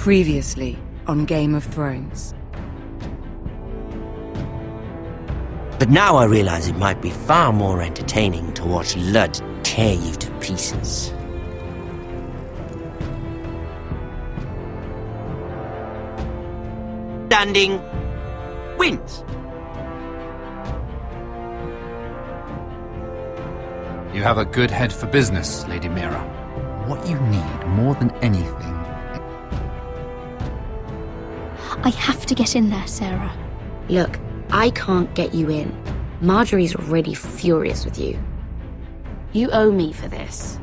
Previously on Game of Thrones. But now I realize it might be far more entertaining to watch Lud tear you to pieces. Standing wins. You have a good head for business, Lady Mira. What you need more than anything... I have to get in there, Sarah. Look, I can't get you in. Marjorie's already furious with you. You owe me for this.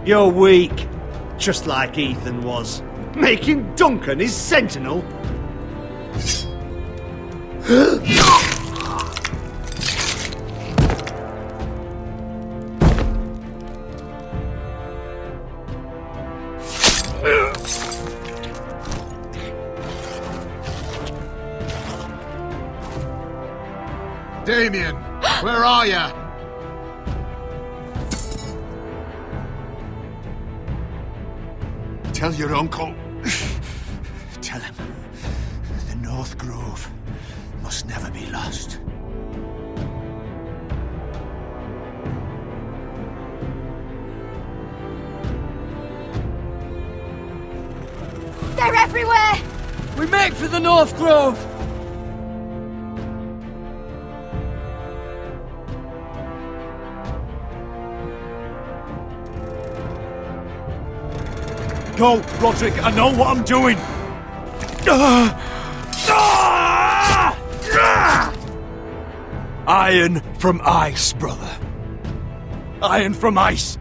You're weak. Just like Ethan was. Making Duncan his sentinel. Damien, where are ya? Tell your uncle. Tell him the North Grove must never be lost. They're everywhere! We make for the North Grove! Go, Roderick, I know what I'm doing! Iron from ice, brother. Iron from ice.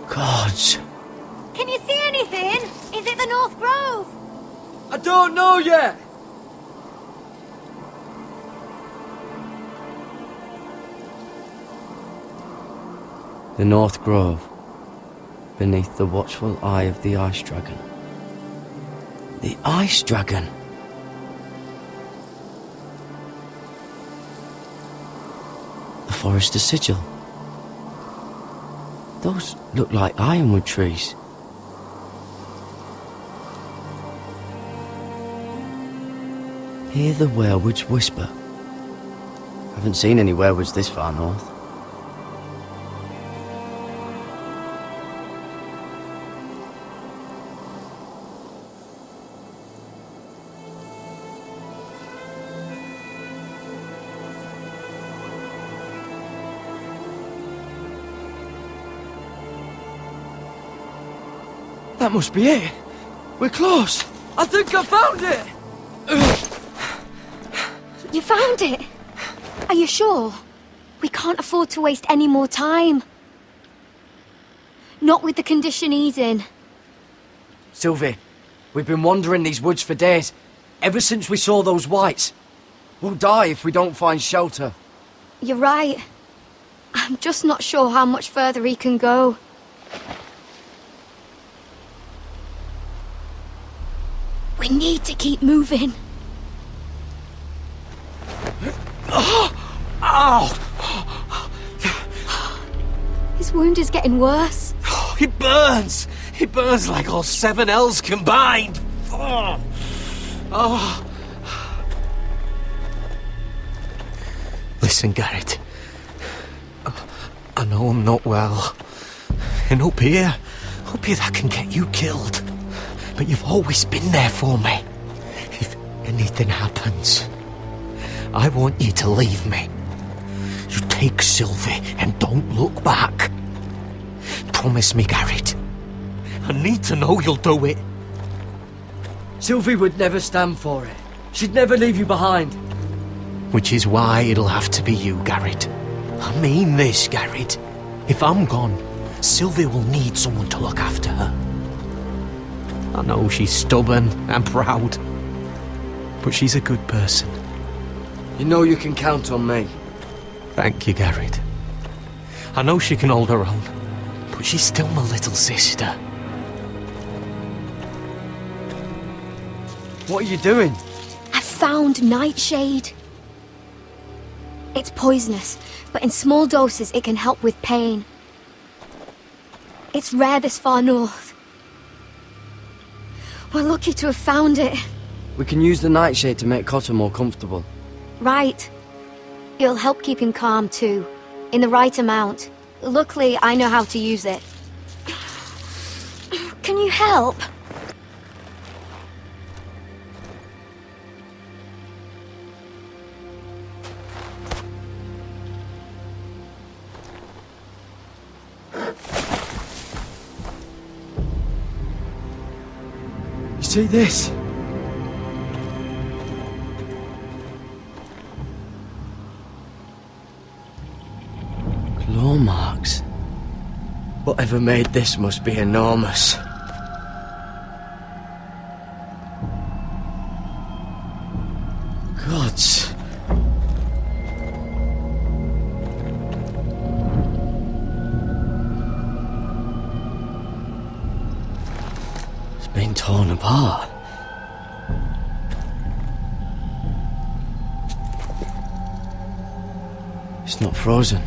Gods. Can you see anything? Is it the North Grove? I don't know yet! The North Grove, beneath the watchful eye of the Ice Dragon. The Ice Dragon. The Forester Sigil. Those look like ironwood trees. Hear the werewolves whisper. Haven't seen any werewolves this far north. That must be it. We're close. I think I found it. You found it? Are you sure? We can't afford to waste any more time. Not with the condition he's in. Sylvie, we've been wandering these woods for days. Ever since we saw those whites. We'll die if we don't find shelter. You're right. I'm just not sure how much further he can go. We need to keep moving. His wound is getting worse. It burns! It burns like all 7 L's combined! Listen, Garrett. I know I'm not well. And up here that can get you killed. But you've always been there for me. If anything happens, I want you to leave me. You take Sylvie and don't look back. Promise me, Garrett. I need to know you'll do it. Sylvie would never stand for it. She'd never leave you behind. Which is why it'll have to be you, Garrett. I mean this, Garrett. If I'm gone, Sylvie will need someone to look after her. I know she's stubborn and proud, but she's a good person. You know you can count on me. Thank you, Garrett. I know she can hold her own, but she's still my little sister. What are you doing? I found nightshade. It's poisonous, but in small doses it can help with pain. It's rare this far north. We're lucky to have found it. We can use the nightshade to make Cotter more comfortable. Right. It'll help keep him calm too, in the right amount. Luckily, I know how to use it. Can you help? See this? Claw marks. Whatever made this must be enormous. Gods. Been torn apart. It's not frozen.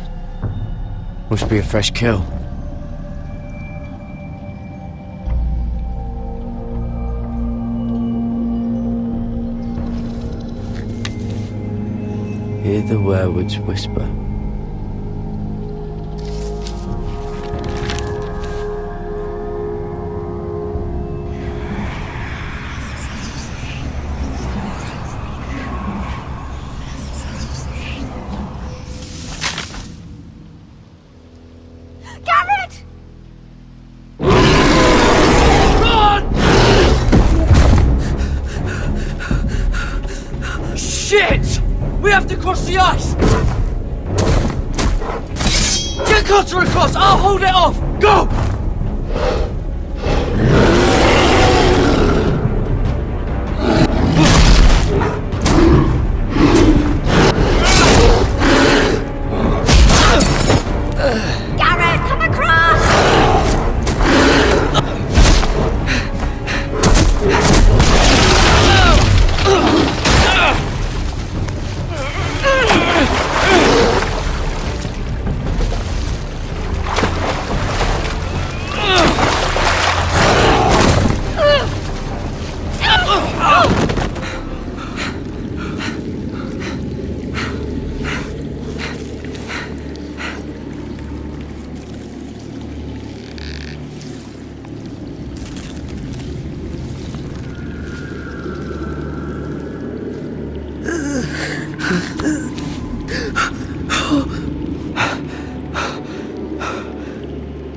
Must be a fresh kill. Hear the werewolves whisper. Shit! We have to cross the ice! Get Cotter across! I'll hold it off! Go! Garrett, come across!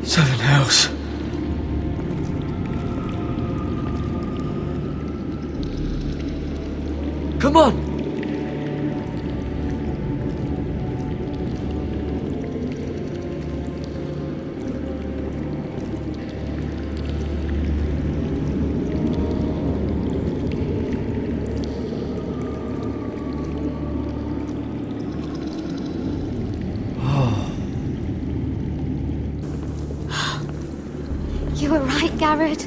Seven hells. Come on! You were right, Garrett.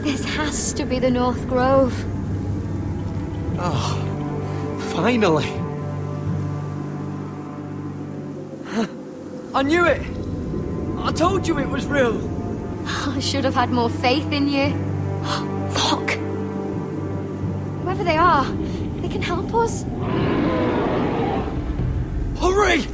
This has to be the North Grove. Oh, finally. I knew it! I told you it was real! I should have had more faith in you. Look! Whoever they are, they can help us. Hurry!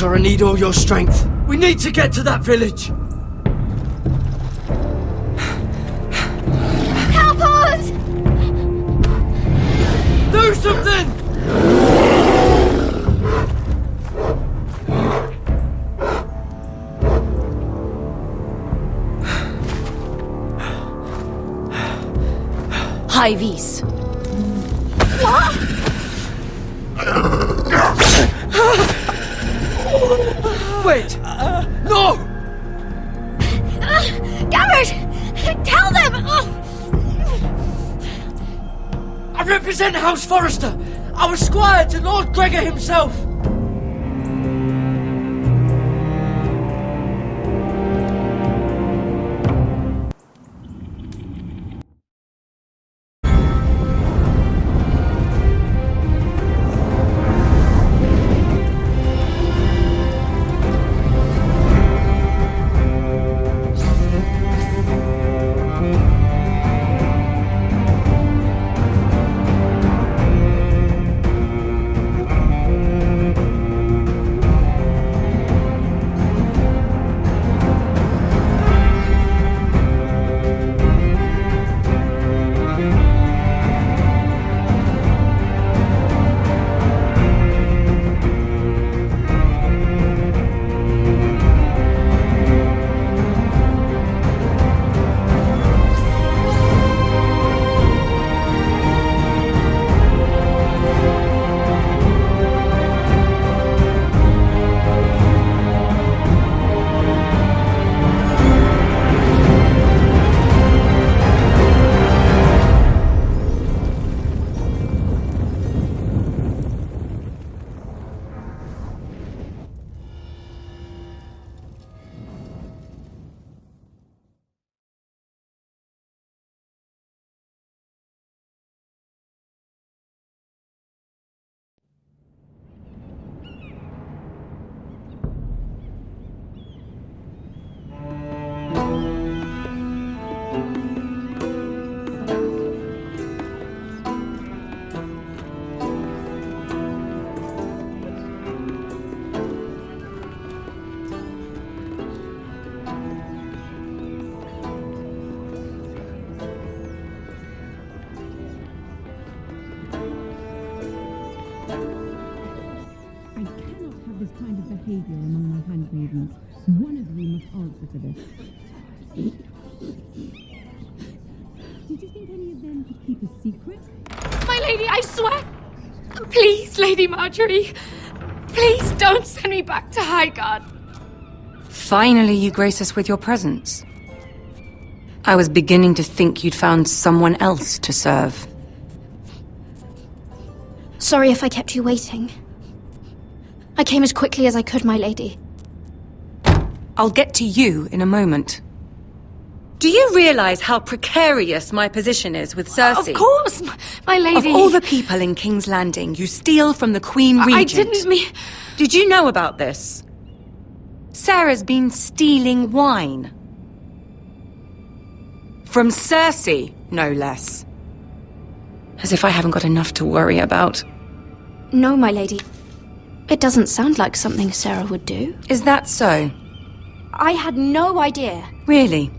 I need all your strength. We need to get to that village. high vis. What? Wait! No! Garrett! Tell them! I represent House Forrester, our squire to Lord Gregor himself. behavior among my handmaidens. One of you must answer for this. Did you think any of them could keep a secret? My lady, I swear! Please, Lady Marjorie, please don't send me back to Highgarden. Finally, you grace us with your presence. I was beginning to think you'd found someone else to serve. Sorry if I kept you waiting. I came as quickly as I could, my lady. I'll get to you in a moment. Do you realize how precarious my position is with Cersei? Of course, my lady. Of all the people in King's Landing, you steal from the Queen Regent. I didn't mean... Did you know about this? Sarah's been stealing wine. From Cersei, no less. As if I haven't got enough to worry about. No, my lady. It doesn't sound like something Sarah would do. Is that so? I had no idea. Really?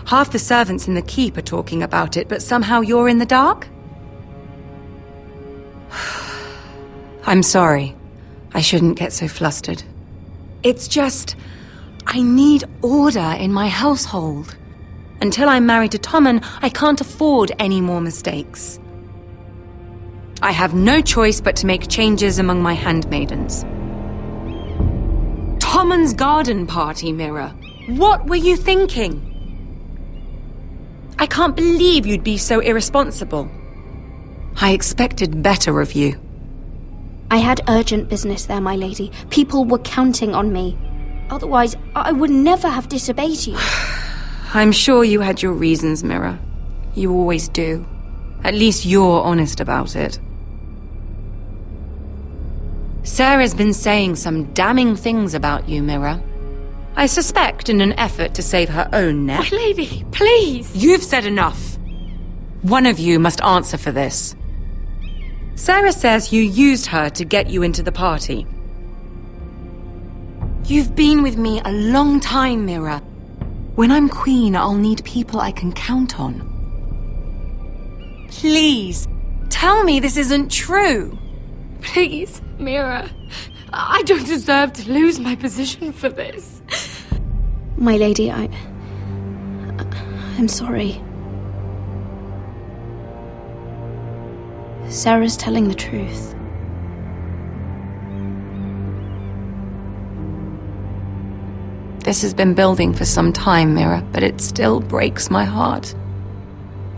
Half the servants in the keep are talking about it, but somehow you're in the dark? I'm sorry. I shouldn't get so flustered. It's just... I need order in my household. Until I'm married to Tommen, I can't afford any more mistakes. I have no choice but to make changes among my handmaidens. Tommen's garden party, Mira. What were you thinking? I can't believe you'd be so irresponsible. I expected better of you. I had urgent business there, my lady. People were counting on me. Otherwise, I would never have disobeyed you. I'm sure you had your reasons, Mira. You always do. At least you're honest about it. Sarah's been saying some damning things about you, Mira. I suspect in an effort to save her own neck. My lady, please! You've said enough. One of you must answer for this. Sarah says you used her to get you into the party. You've been with me a long time, Mira. When I'm queen, I'll need people I can count on. Please, tell me this isn't true. Please, Mira. I don't deserve to lose my position for this. My lady, I'm sorry. Sarah's telling the truth. This has been building for some time, Mira, but it still breaks my heart.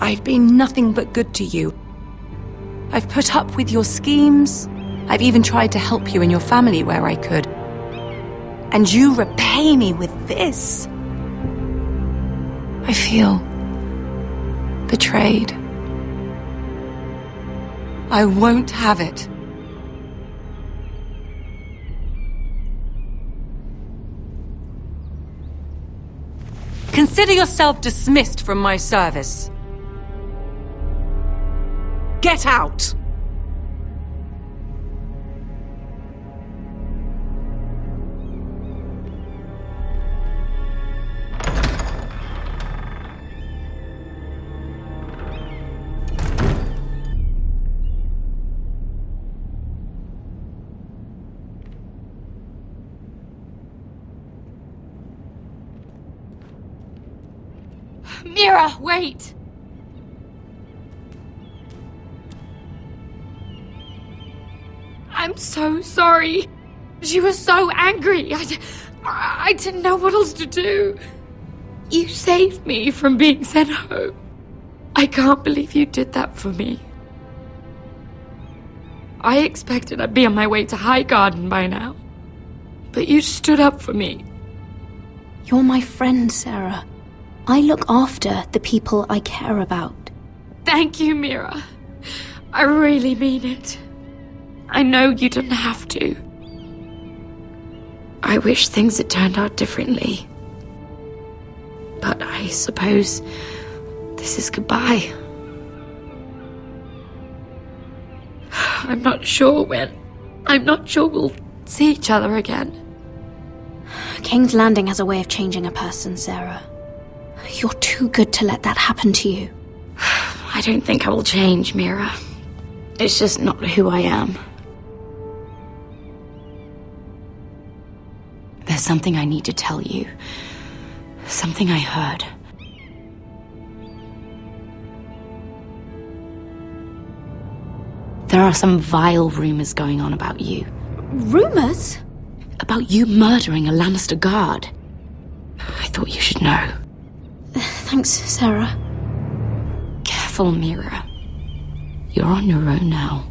I've been nothing but good to you. I've put up with your schemes. I've even tried to help you and your family where I could. And you repay me with this. I feel betrayed. I won't have it. Consider yourself dismissed from my service. Get out! Mira, wait! I'm so sorry. She was so angry. I didn't know what else to do. You saved me from being sent home. I can't believe you did that for me. I expected I'd be on my way to High Garden by now. But you stood up for me. You're my friend, Sarah. I look after the people I care about. Thank you, Mira. I really mean it. I know you didn't have to. I wish things had turned out differently. But I suppose this is goodbye. I'm not sure when. I'm not sure we'll see each other again. King's Landing has a way of changing a person, Sarah. You're too good to let that happen to you. I don't think I will change, Mira. It's just not who I am. There's something I need to tell you. Something I heard. There are some vile rumors going on about you. Rumors? About you murdering a Lannister guard. I thought you should know. Thanks, Sarah. Careful, Mira. You're on your own now.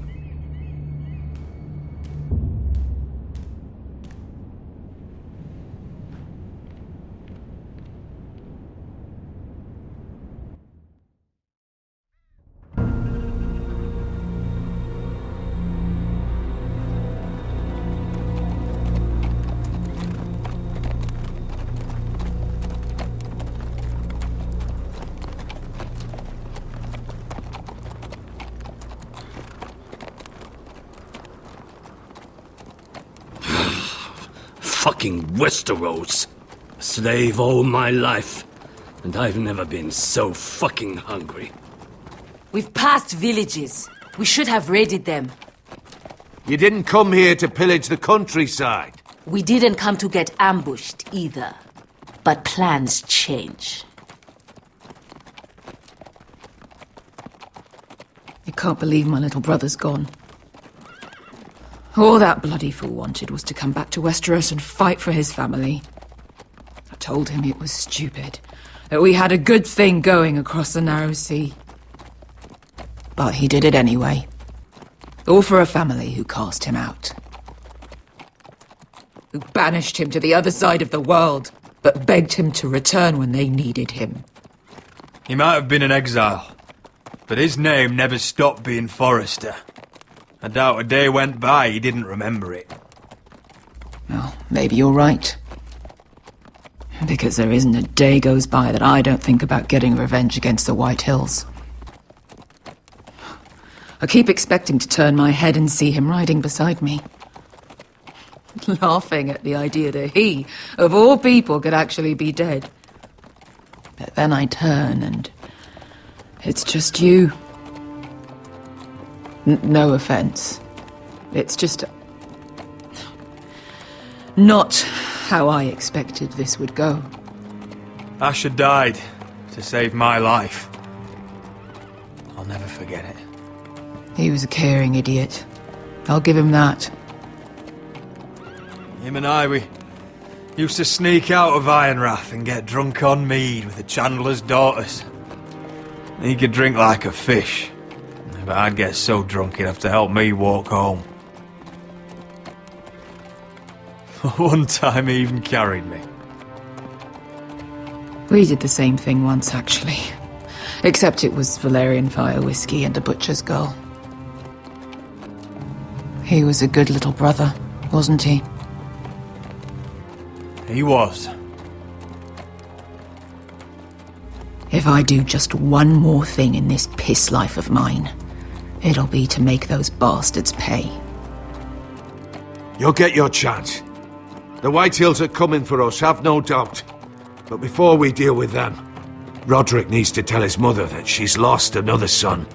Fucking Westeros. Slave all my life, and I've never been so fucking hungry. We've passed villages. We should have raided them. You didn't come here to pillage the countryside. We didn't come to get ambushed either. But plans change. I can't believe my little brother's gone. All that bloody fool wanted was to come back to Westeros and fight for his family. I told him it was stupid, that we had a good thing going across the narrow sea. But he did it anyway. All for a family who cast him out. Who banished him to the other side of the world, but begged him to return when they needed him. He might have been an exile, but his name never stopped being Forrester. I doubt a day went by he didn't remember it. Well, maybe you're right. Because there isn't a day goes by that I don't think about getting revenge against the White Hills. I keep expecting to turn my head and see him riding beside me. Laughing at the idea that he, of all people, could actually be dead. But then I turn and it's just you. No offense. It's just not how I expected this would go. Asher died to save my life. I'll never forget it. He was a caring idiot. I'll give him that. Him and I, we used to sneak out of Ironrath and get drunk on mead with the Chandler's daughters. He could drink like a fish, but I'd get so drunk he'd have to help me walk home. One time he even carried me. We did the same thing once, actually. Except it was Valerian fire whiskey and a butcher's girl. He was a good little brother, wasn't he? He was. If I do just one more thing in this piss life of mine, it'll be to make those bastards pay. You'll get your chance. The Whitehills are coming for us, have no doubt. But before we deal with them, Roderick needs to tell his mother that she's lost another son.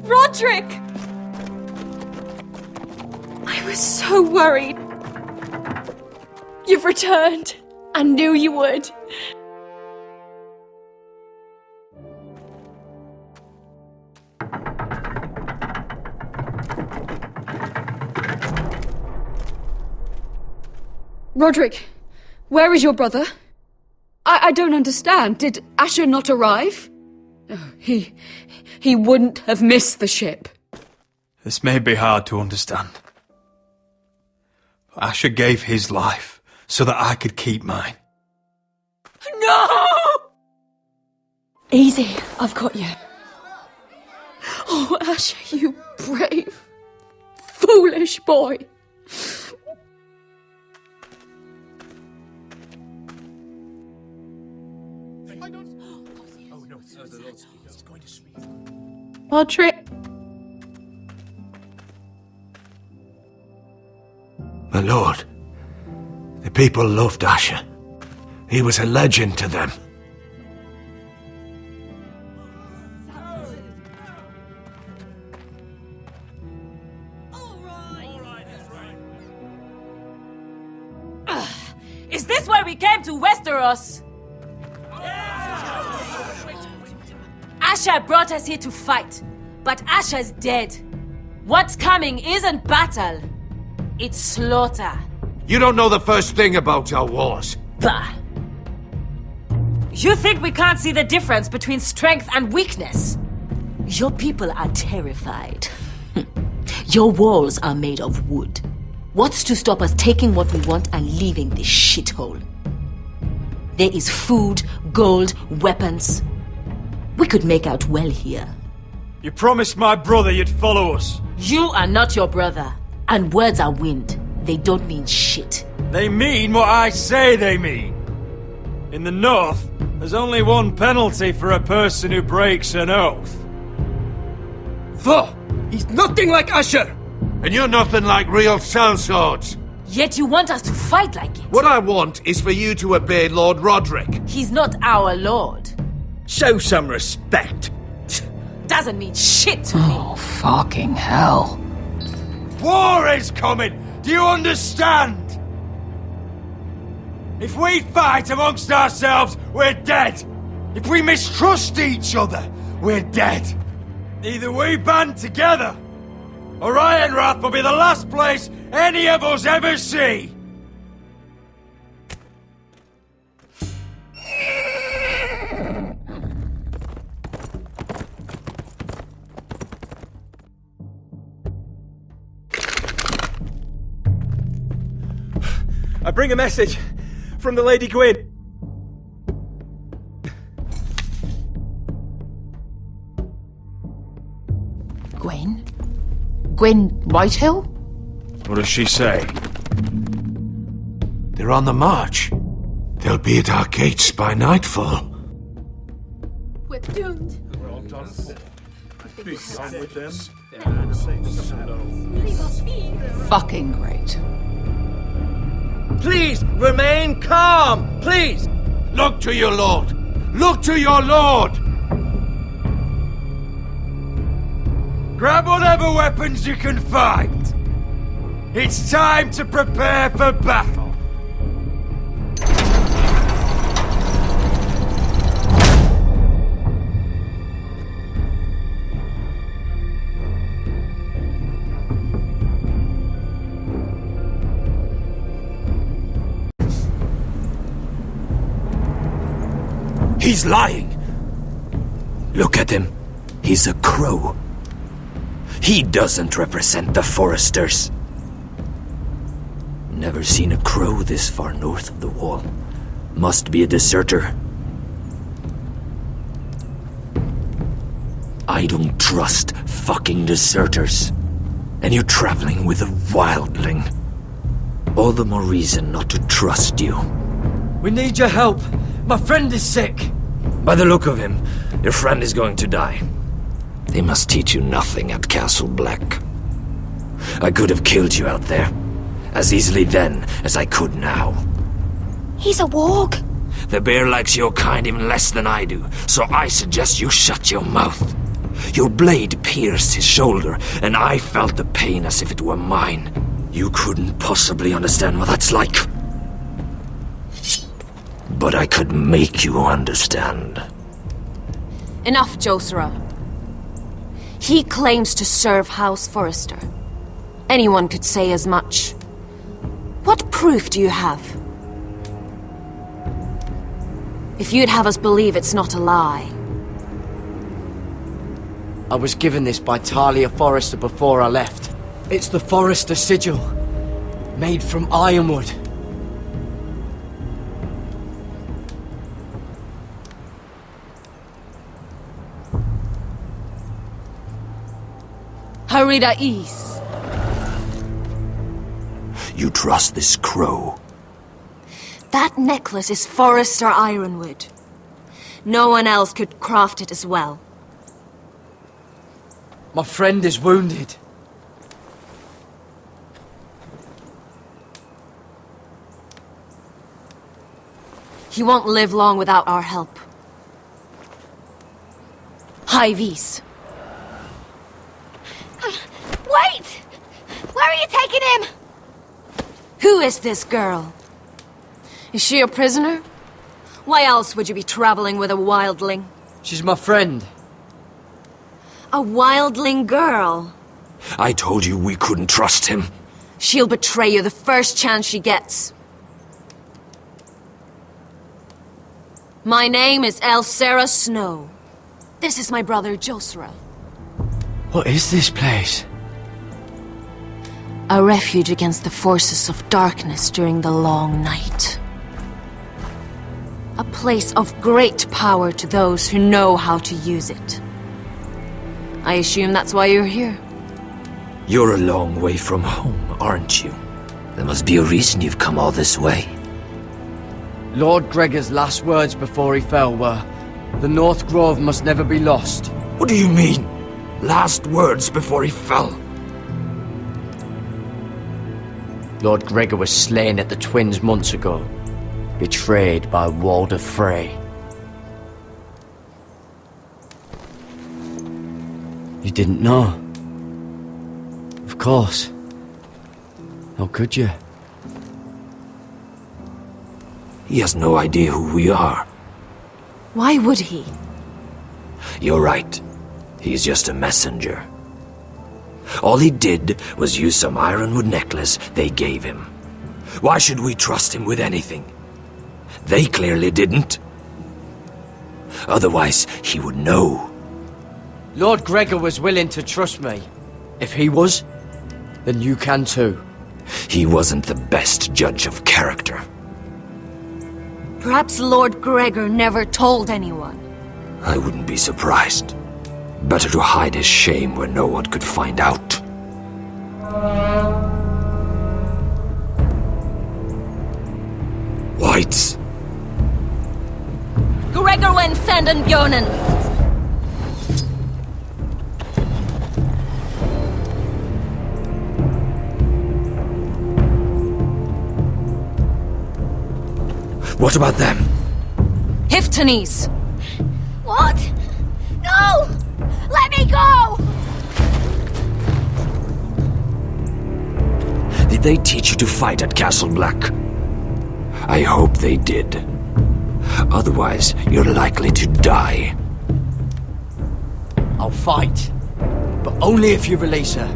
Roderick! I was so worried. You've returned. I knew you would. Roderick, where is your brother? I don't understand. Did Asher not arrive? Oh, he wouldn't have missed the ship. This may be hard to understand. But Asher gave his life so that I could keep mine. No! Easy, I've got you. Oh, Asher, you brave, foolish boy. Roderick. My lord, the people loved Asher. He was a legend to them. Is this why we came to Westeros? Asher brought us here to fight, but Asher's dead. What's coming isn't battle, it's slaughter. You don't know the first thing about our wars. Bah! You think we can't see the difference between strength and weakness? Your people are terrified. Your walls are made of wood. What's to stop us taking what we want and leaving this shithole? There is food, gold, weapons. We could make out well here. You promised my brother you'd follow us. You are not your brother. And words are wind. They don't mean shit. They mean what I say they mean. In the North, there's only one penalty for a person who breaks an oath. He's nothing like Asher! And you're nothing like real sellswords. Yet you want us to fight like it. What I want is for you to obey Lord Roderick. He's not our lord. Show some respect. Doesn't mean shit to me. Oh, fucking hell. War is coming! Do you understand? If we fight amongst ourselves, we're dead. If we mistrust each other, we're dead. Either we band together, or Ironrath will be the last place any of us ever see. I bring a message from the Lady Gwyn. Gwyn? Gwyn Whitehill? What does she say? They're on the march. They'll be at our gates by nightfall. We're doomed. We're all done for. Be done with them. Leave us be. Fucking great. Please, remain calm! Please! Look to your lord! Look to your lord! Grab whatever weapons you can find. It's time to prepare for battle. He's lying. Look at him. He's a crow. He doesn't represent the foresters. Never seen a crow this far north of the wall. Must be a deserter. I don't trust fucking deserters. And you're traveling with a wildling. All the more reason not to trust you. We need your help. My friend is sick. By the look of him, your friend is going to die. They must teach you nothing at Castle Black. I could have killed you out there, as easily then as I could now. He's a warg. The bear likes your kind even less than I do, so I suggest you shut your mouth. Your blade pierced his shoulder, and I felt the pain as if it were mine. You couldn't possibly understand what that's like. But I could make you understand. Enough, Josera. He claims to serve House Forrester. Anyone could say as much. What proof do you have? If you'd have us believe it's not a lie. I was given this by Talia Forrester before I left. It's the Forrester sigil, made from ironwood. Harida East. You trust this crow? That necklace is Forrester ironwood. No one else could craft it as well. My friend is wounded. He won't live long without our help. High Vis. Wait! Where are you taking him? Who is this girl? Is she a prisoner? Why else would you be traveling with a wildling? She's my friend. A wildling girl? I told you we couldn't trust him. She'll betray you the first chance she gets. My name is Elsera Snow. This is my brother Josera. What is this place? A refuge against the forces of darkness during the long night. A place of great power to those who know how to use it. I assume that's why you're here. You're a long way from home, aren't you? There must be a reason you've come all this way. Lord Gregor's last words before he fell were, "The North Grove must never be lost." What do you mean? Last words before he fell? Lord Gregor was slain at the Twins months ago, betrayed by Walder Frey. You didn't know? Of course. How could you? He has no idea who we are. Why would he? You're right. He's just a messenger. All he did was use some ironwood necklace they gave him. Why should we trust him with anything? They clearly didn't. Otherwise, he would know. Lord Gregor was willing to trust me. If he was, then you can too. He wasn't the best judge of character. Perhaps Lord Gregor never told anyone. I wouldn't be surprised. Better to hide his shame where no one could find out. Whites. Gregor went Sanden Björnen. What about them? Hiftones! What? No! Let me go! Did they teach you to fight at Castle Black? I hope they did. Otherwise, you're likely to die. I'll fight. But only if you release her.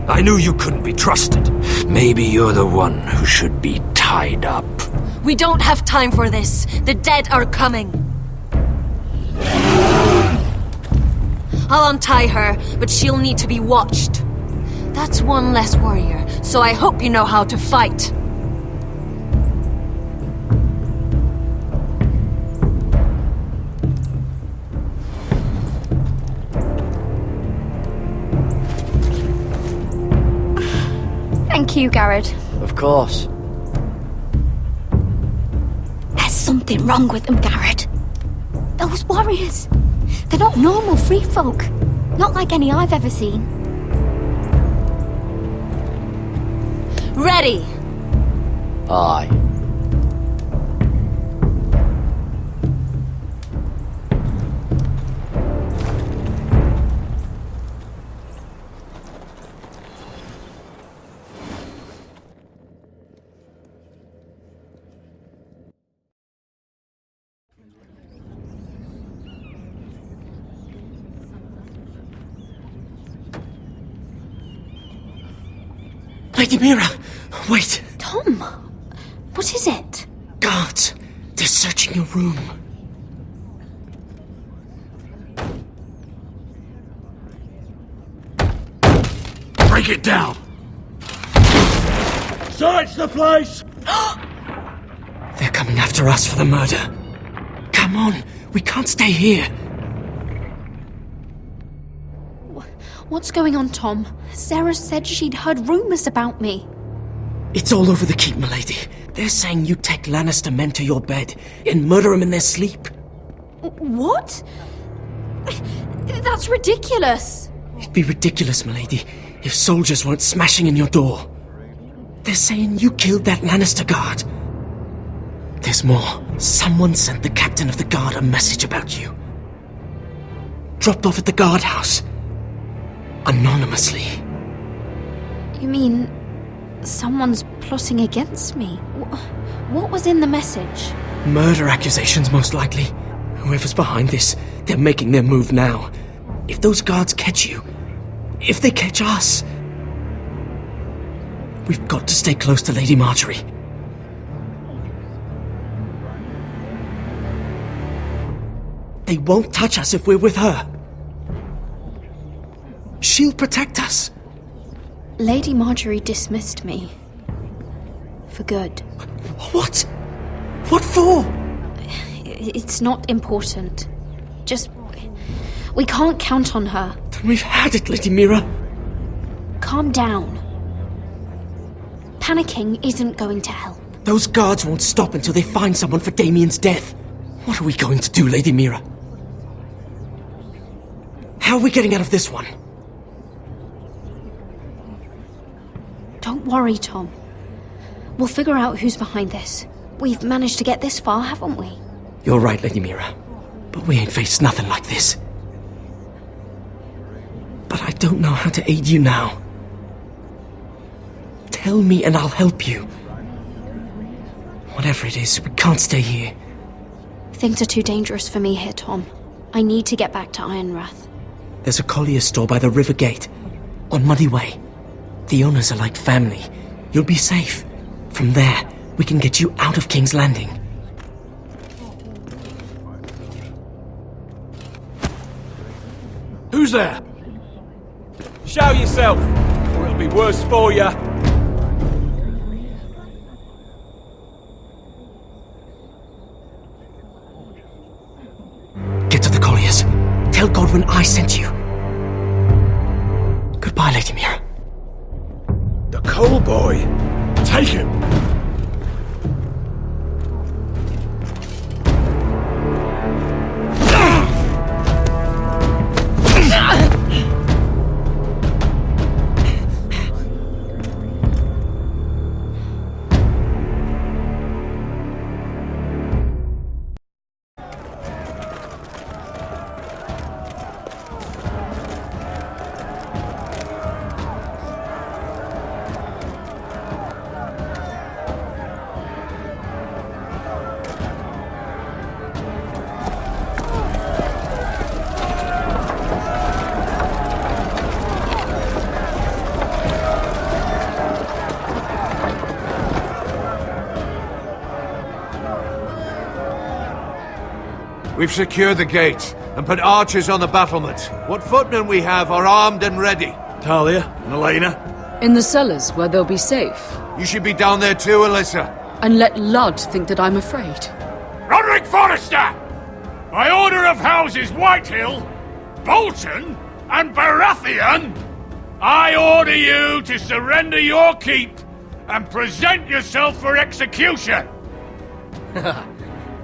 I knew you couldn't be trusted. Maybe you're the one who should be tied up. We don't have time for this. The dead are coming. I'll untie her, but she'll need to be watched. That's one less warrior, so I hope you know how to fight. Thank you, Garrett. Of course. There's something wrong with them, Garrett. Those warriors. They're not normal free folk. Not like any I've ever seen. Ready! Aye. Lady Mira, wait. Tom, what is it? Guards, they're searching your room. Break it down! Search the place! They're coming after us for the murder. Come on, we can't stay here. What's going on, Tom? Sarah said she'd heard rumors about me. It's all over the keep, milady. They're saying you take Lannister men to your bed and murder them in their sleep. What? That's ridiculous. It'd be ridiculous, milady, if soldiers weren't smashing in your door. They're saying you killed that Lannister guard. There's more. Someone sent the captain of the guard a message about you. Dropped off at the guardhouse. Anonymously. You mean someone's plotting against me? What was in the message? Murder accusations, most likely. Whoever's behind this, they're making their move now. If those guards catch you, if they catch us, we've got to stay close to Lady Marjorie. They won't touch us if we're with her. She'll protect us. Lady Marjorie dismissed me. For good. What? What for? It's not important. Just... we can't count on her. Then we've had it, Lady Mira. Calm down. Panicking isn't going to help. Those guards won't stop until they find someone for Damien's death. What are we going to do, Lady Mira? How are we getting out of this one? Don't worry, Tom. We'll figure out who's behind this. We've managed to get this far, haven't we? You're right, Lady Mira. But we ain't faced nothing like this. But I don't know how to aid you now. Tell me and I'll help you. Whatever it is, we can't stay here. Things are too dangerous for me here, Tom. I need to get back to Ironrath. There's a collier's store by the river gate. On Muddy Way. The owners are like family. You'll be safe. From there, we can get you out of King's Landing. Who's there? Show yourself, or it'll be worse for you. Get to the colliers. Tell Godwin I sent you. Goodbye, Lady Mira. The Coal Boy. Take him. We've secured the gate and put archers on the battlement. What footmen we have are armed and ready. Talia and Elena? In the cellars, where they'll be safe. You should be down there too, Alyssa. And let Ludd think that I'm afraid. Roderick Forrester! By order of Houses Whitehill, Bolton, and Baratheon, I order you to surrender your keep and present yourself for execution!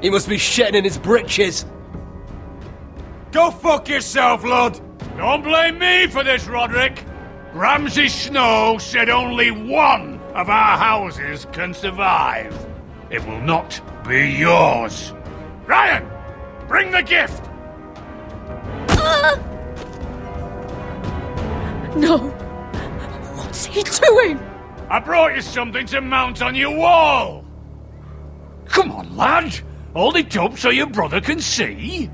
He must be shitting in his britches. Go fuck yourself, Ludd! Don't blame me for this, Roderick. Ramsay Snow said only one of our houses can survive. It will not be yours. Ryan, bring the gift! No. What's he doing? I brought you something to mount on your wall. Come on, lad. Hold it up so your brother can see.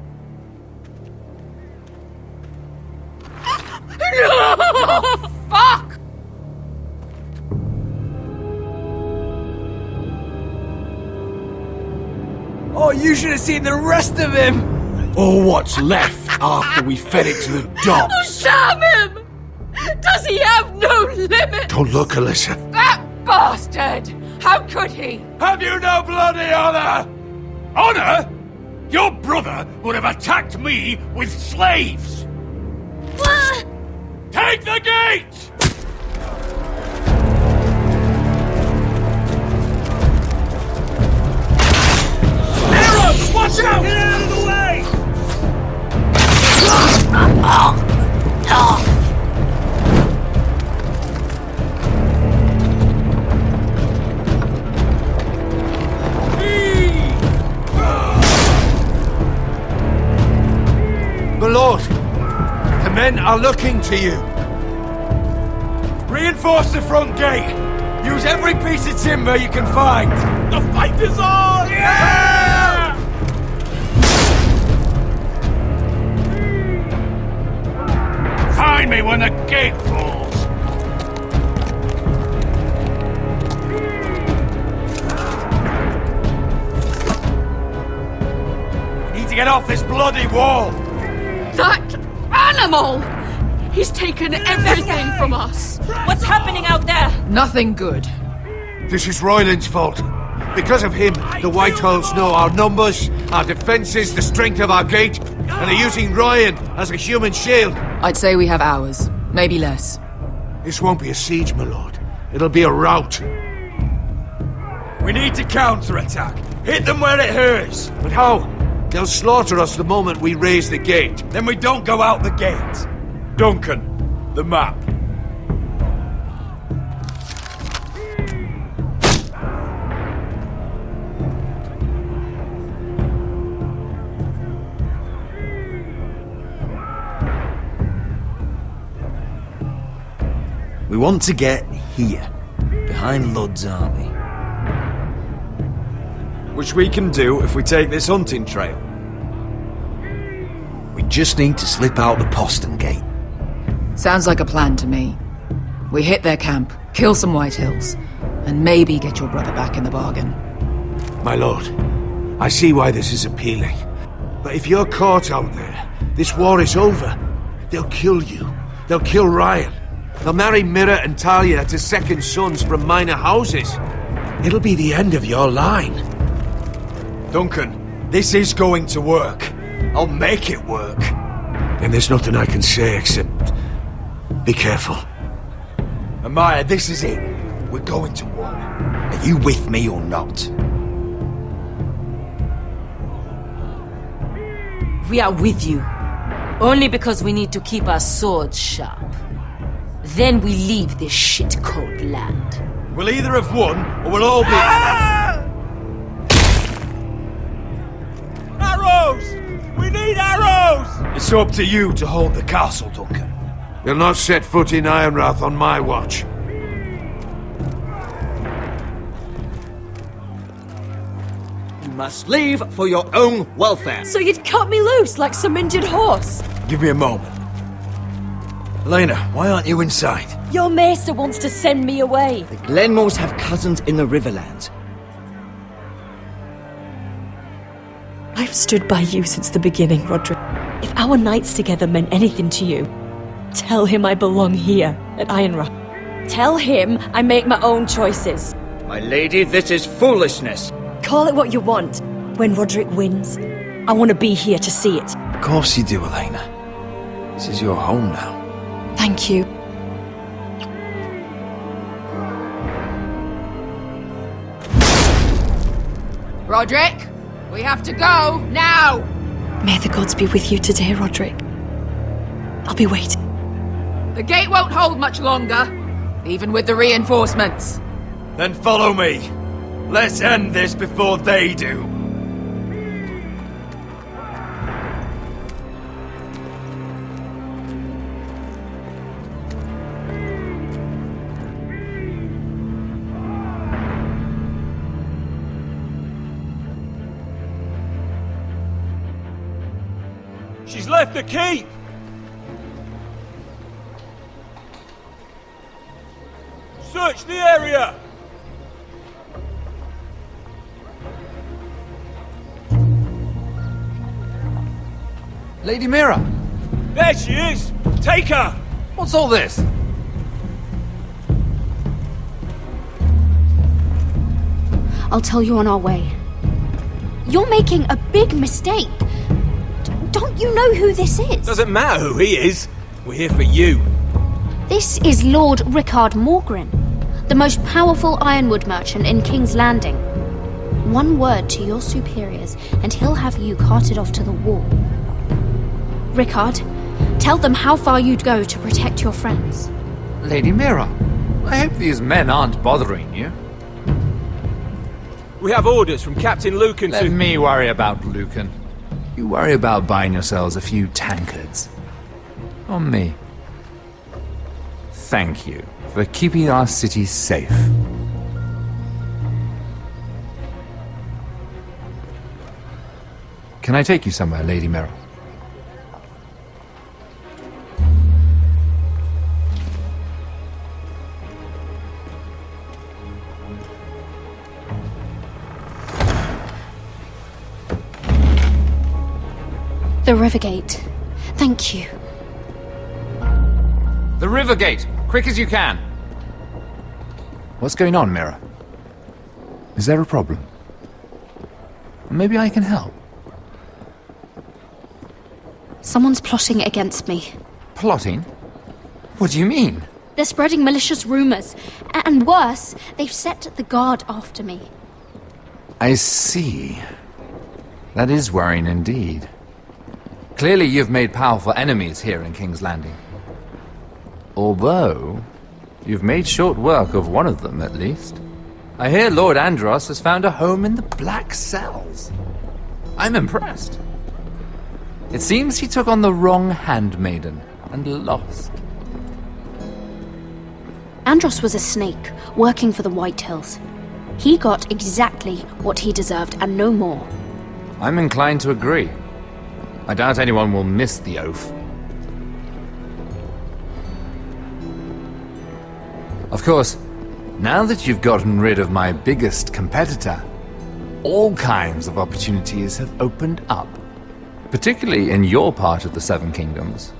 No! Fuck! Oh, you should have seen the rest of him! Or what's left after we fed it to the dogs. Oh, damn him! Does he have no limit? Don't look, Alyssa. That bastard! How could he? Have you no bloody honor? Honor? Your brother would have attacked me with slaves! Take the gate! Arrows! Watch out! Get out of the way! My lord, the men are looking to you. Reinforce the front gate. Use every piece of timber you can find. The fight is on! Yeah! Find me when the gate falls. We need to get off this bloody wall. That animal! He's taken everything from us. What's happening out there? Nothing good. This is Royland's fault. Because of him, the Whitehills know our numbers, our defences, the strength of our gate, and are using Ryan as a human shield. I'd say we have hours, maybe less. This won't be a siege, my lord. It'll be a rout. We need to counterattack. Hit them where it hurts. But how? They'll slaughter us the moment we raise the gate. Then we don't go out the gate. Duncan, the map. We want to get here, behind Ludd's army. Which we can do if we take this hunting trail. We just need to slip out the postern gate. Sounds like a plan to me. We hit their camp, kill some Whitehills, and maybe get your brother back in the bargain. My lord, I see why this is appealing. But if you're caught out there, this war is over. They'll kill you. They'll kill Ryan. They'll marry Mira and Talia to second sons from minor houses. It'll be the end of your line. Duncan, this is going to work. I'll make it work. And there's nothing I can say except... be careful. Amaya, this is it. We're going to war. Are you with me or not? We are with you. Only because we need to keep our swords sharp. Then we leave this shit-cold land. We'll either have won, or we'll all be... Arrows! We need arrows! It's up to you to hold the castle, Duncan. They'll not set foot in Ironrath on my watch. You must leave for your own welfare. So you'd cut me loose like some injured horse? Give me a moment. Elena, why aren't you inside? Your maester wants to send me away. The Glenmores have cousins in the Riverlands. I've stood by you since the beginning, Roderick. If our nights together meant anything to you, tell him I belong here at Ironrock. Tell him I make my own choices. My lady, this is foolishness. Call it what you want. When Roderick wins, I want to be here to see it. Of course you do, Elena. This is your home now. Thank you. Roderick, we have to go, now! May the gods be with you today, Roderick. I'll be waiting. The gate won't hold much longer, even with the reinforcements. Then follow me. Let's end this before they do. She's left the keep! Search the area! Lady Mira! There she is! Take her! What's all this? I'll tell you on our way. You're making a big mistake. Don't you know who this is? Doesn't matter who he is. We're here for you. This is Lord Rickard Morgrin, the most powerful ironwood merchant in King's Landing. One word to your superiors, and he'll have you carted off to the wall. Rickard, tell them how far you'd go to protect your friends. Lady Mira, I hope these men aren't bothering you. We have orders from Captain Lucan Let me worry about Lucan. You worry about buying yourselves a few tankards. On me. Thank you for keeping our city safe. Can I take you somewhere, Lady Mira? The Rivergate. Thank you. The Rivergate! Quick as you can! What's going on, Mira? Is there a problem? Maybe I can help. Someone's plotting against me. Plotting? What do you mean? They're spreading malicious rumors. And worse, they've set the guard after me. I see. That is worrying indeed. Clearly you've made powerful enemies here in King's Landing. Although, you've made short work of one of them, at least. I hear Lord Andros has found a home in the Black Cells. I'm impressed. It seems he took on the wrong handmaiden and lost. Andros was a snake, working for the Whitehills. He got exactly what he deserved, and no more. I'm inclined to agree. I doubt anyone will miss the oath. Of course, now that you've gotten rid of my biggest competitor, all kinds of opportunities have opened up. Particularly in your part of the Seven Kingdoms.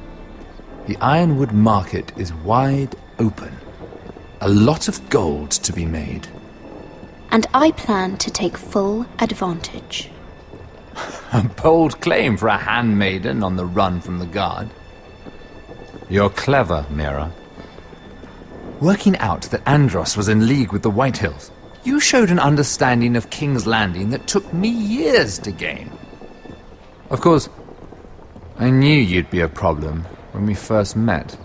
The ironwood market is wide open. A lot of gold to be made. And I plan to take full advantage. A bold claim for a handmaiden on the run from the guard. You're clever, Mira. Working out that Andros was in league with the Whitehills, you showed an understanding of King's Landing that took me years to gain. Of course, I knew you'd be a problem when we first met.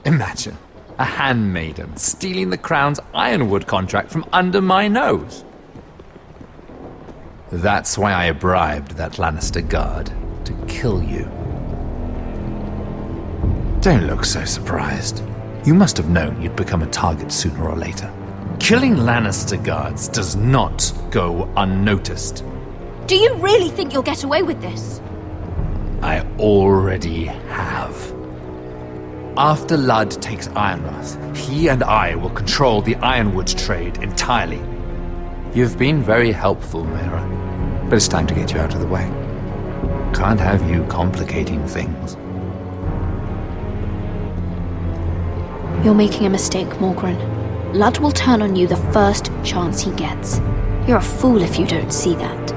Imagine a handmaiden stealing the Crown's ironwood contract from under my nose. That's why I bribed that Lannister guard to kill you. Don't look so surprised. You must have known you'd become a target sooner or later. Killing Lannister guards does not go unnoticed. Do you really think you'll get away with this? I already have. After Ludd takes Ironrath, he and I will control the ironwood trade entirely. You've been very helpful, Mira. But it's time to get you out of the way. Can't have you complicating things. You're making a mistake, Morgren. Ludd will turn on you the first chance he gets. You're a fool if you don't see that.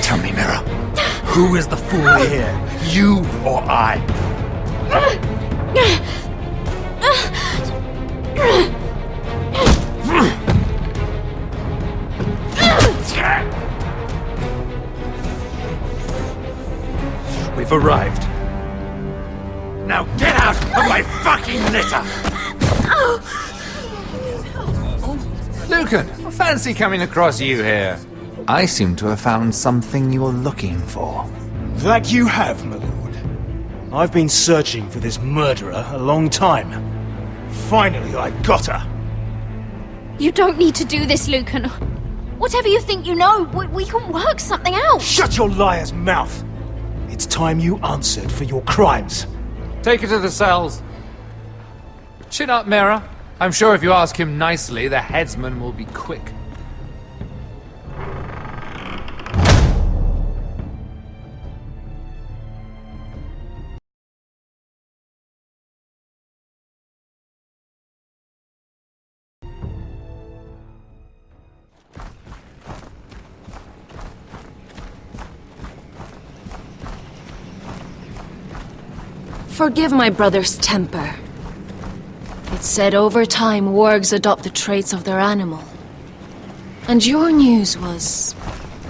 Tell me, Mira, who is the fool here? You or I? We've arrived. Now get out of my fucking litter! Lucan, fancy coming across you here. I seem to have found something you're looking for. That you have, my lord. I've been searching for this murderer a long time. Finally, I got her. You don't need to do this, Lucan. Whatever you think you know, we can work something out. Shut your liar's mouth! It's time you answered for your crimes. Take her to the cells. Chin up, Mira. I'm sure if you ask him nicely, the headsman will be quick. Forgive my brother's temper. It's said over time wargs adopt the traits of their animal. And your news was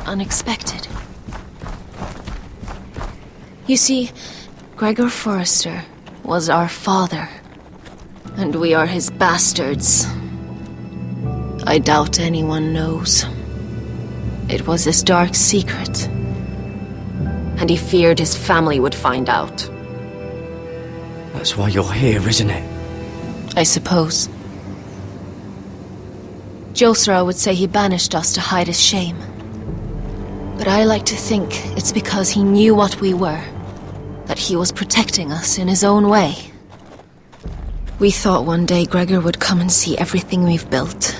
unexpected. You see, Gregor Forrester was our father, and we are his bastards. I doubt anyone knows. It was his dark secret, and he feared his family would find out. That's why you're here, isn't it? I suppose. Josra would say he banished us to hide his shame. But I like to think it's because he knew what we were, that he was protecting us in his own way. We thought one day Gregor would come and see everything we've built.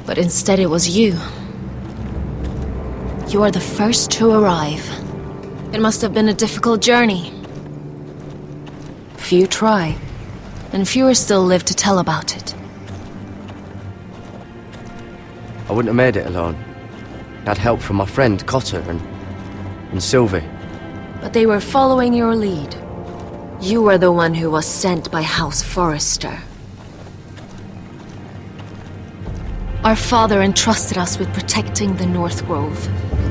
But instead it was you. You are the first to arrive. It must have been a difficult journey. Few try, and fewer still live to tell about it. I wouldn't have made it alone. I had help from my friend Cotter and Sylvie. But they were following your lead. You were the one who was sent by House Forrester. Our father entrusted us with protecting the North Grove.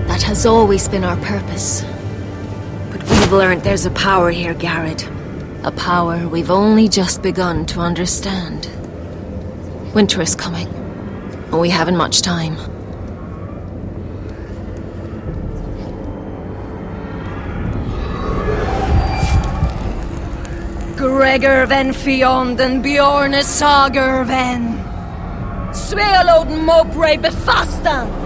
That has always been our purpose. But we've learned there's a power here, Garrett. A power we've only just begun to understand. Winter is coming, and we haven't much time. Gregor ven Fionden Bjorne Sager ven Svealoden Mowbray befastan.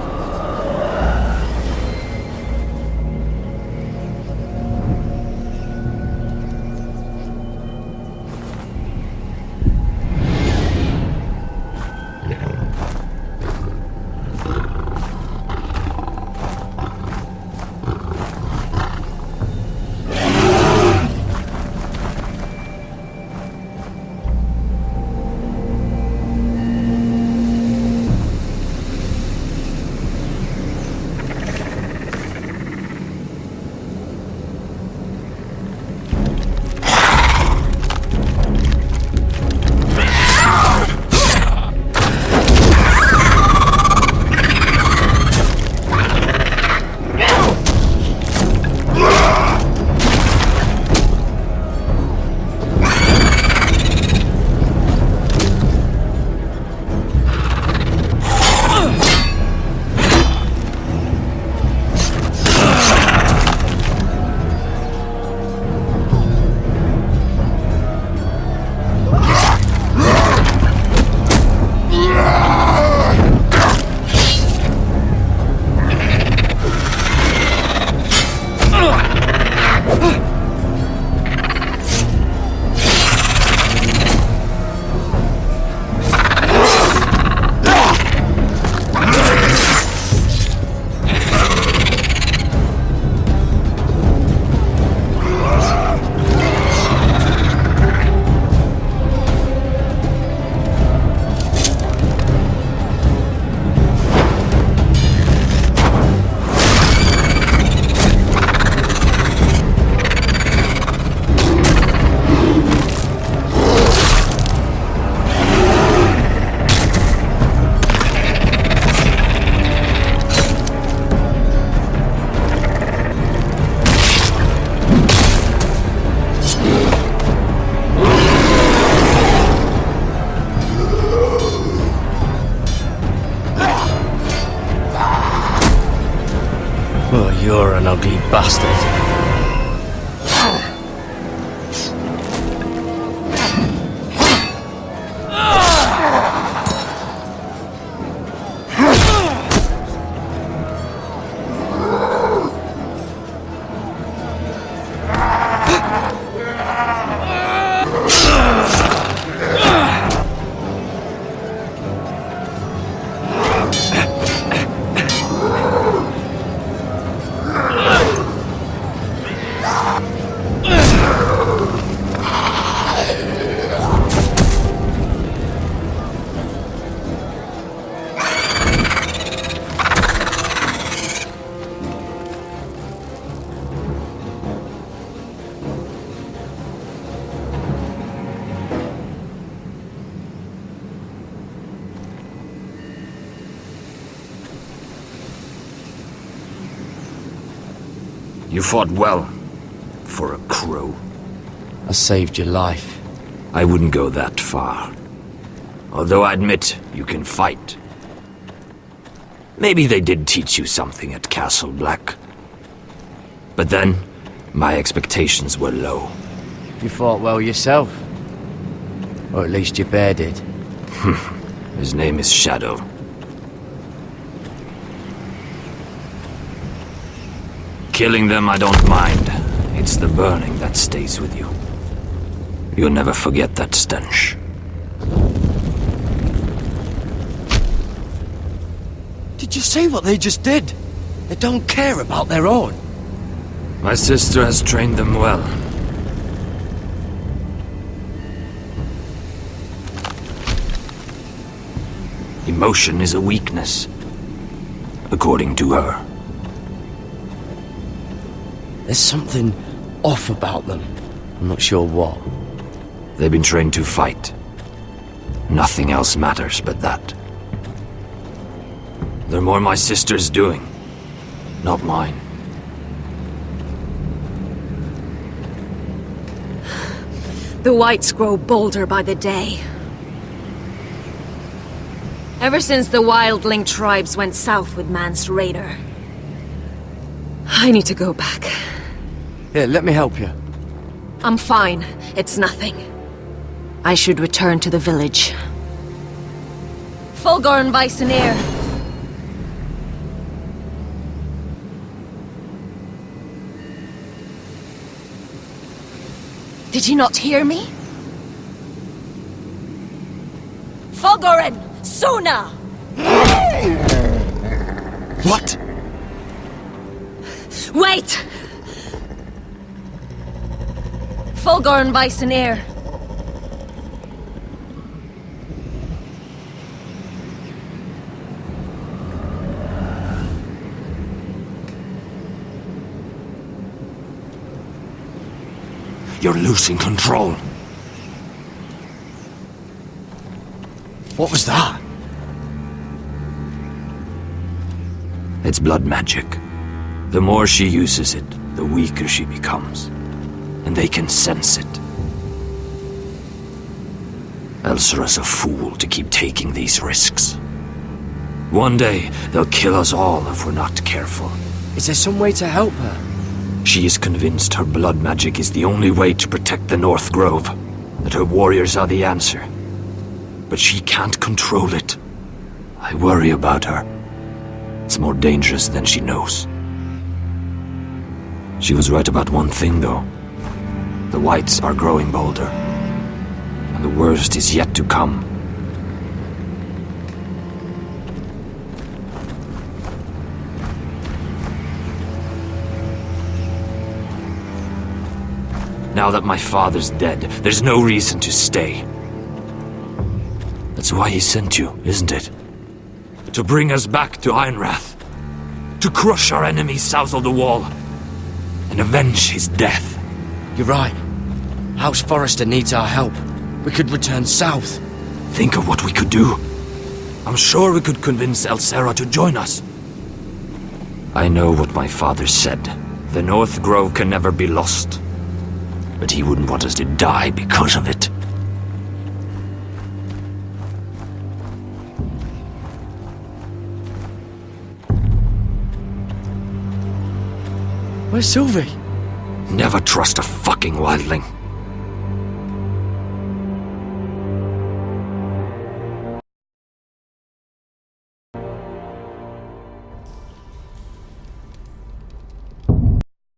You're an ugly bastard. You fought well, for a crow. I saved your life. I wouldn't go that far. Although I admit you can fight. Maybe they did teach you something at Castle Black. But then, my expectations were low. You fought well yourself. Or at least your bear did. His name is Shadow. Killing them I don't mind. It's the burning that stays with you. You'll never forget that stench. Did you see what they just did? They don't care about their own. My sister has trained them well. Emotion is a weakness, according to her. There's something off about them. I'm not sure what. They've been trained to fight. Nothing else matters but that. They're more my sister's doing, not mine. The whites grow bolder by the day. Ever since the wildling tribes went south with Man's raider. I need to go back. Here, let me help you. I'm fine. It's nothing. I should return to the village. Fulgorn Weisenir. Did you not hear me? Fulgorn! Sona! What? Wait! Fulgorn Weisenir. You're losing control. What was that? It's blood magic. The more she uses it, the weaker she becomes. And they can sense it. Elsera's a fool to keep taking these risks. One day, they'll kill us all if we're not careful. Is there some way to help her? She is convinced her blood magic is the only way to protect the North Grove, that her warriors are the answer. But she can't control it. I worry about her. It's more dangerous than she knows. She was right about one thing, though. The whites are growing bolder. And the worst is yet to come. Now that my father's dead, there's no reason to stay. That's why he sent you, isn't it? To bring us back to Ironrath. To crush our enemies south of the Wall. And avenge his death. You're right. House Forrester needs our help. We could return south. Think of what we could do. I'm sure we could convince Elsera to join us. I know what my father said. The North Grove can never be lost. But he wouldn't want us to die because of it. Where's Sylvie? Never trust a fucking wildling.